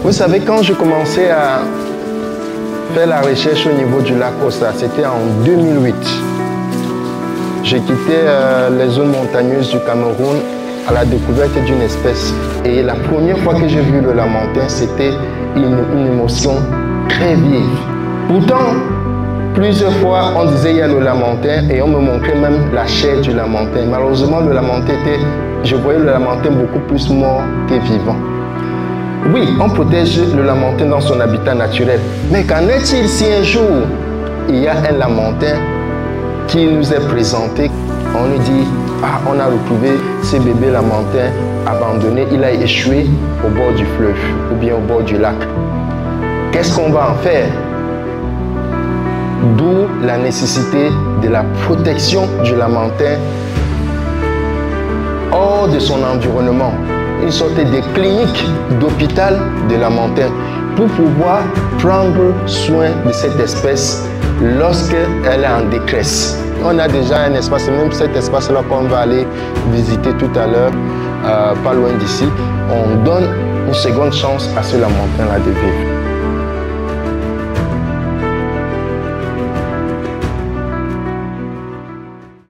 Vous savez, quand je commençais à faire la recherche au niveau du lac Ossa, c'était en 2008. J'ai quitté les zones montagneuses du Cameroun à la découverte d'une espèce. Et la première fois que j'ai vu le lamantin, c'était une émotion très vive. Pourtant, plusieurs fois, on disait il y a le lamantin et on me montrait même la chair du lamantin. Malheureusement, le lamantin je voyais le lamantin beaucoup plus mort que vivant. Oui, on protège le lamantin dans son habitat naturel. Mais qu'en est-il si un jour, il y a un lamantin qui nous est présenté, on nous dit, ah, on a retrouvé ce bébé lamantin abandonné, il a échoué au bord du fleuve ou bien au bord du lac. Qu'est-ce qu'on va en faire? D'où la nécessité de la protection du lamantin hors de son environnement. Une sorte de clinique d'hôpital de lamantin pour pouvoir prendre soin de cette espèce lorsqu'elle est en détresse. On a déjà un espace, même cet espace-là qu'on va aller visiter tout à l'heure, pas loin d'ici. On donne une seconde chance à ce lamantin-là de vivre.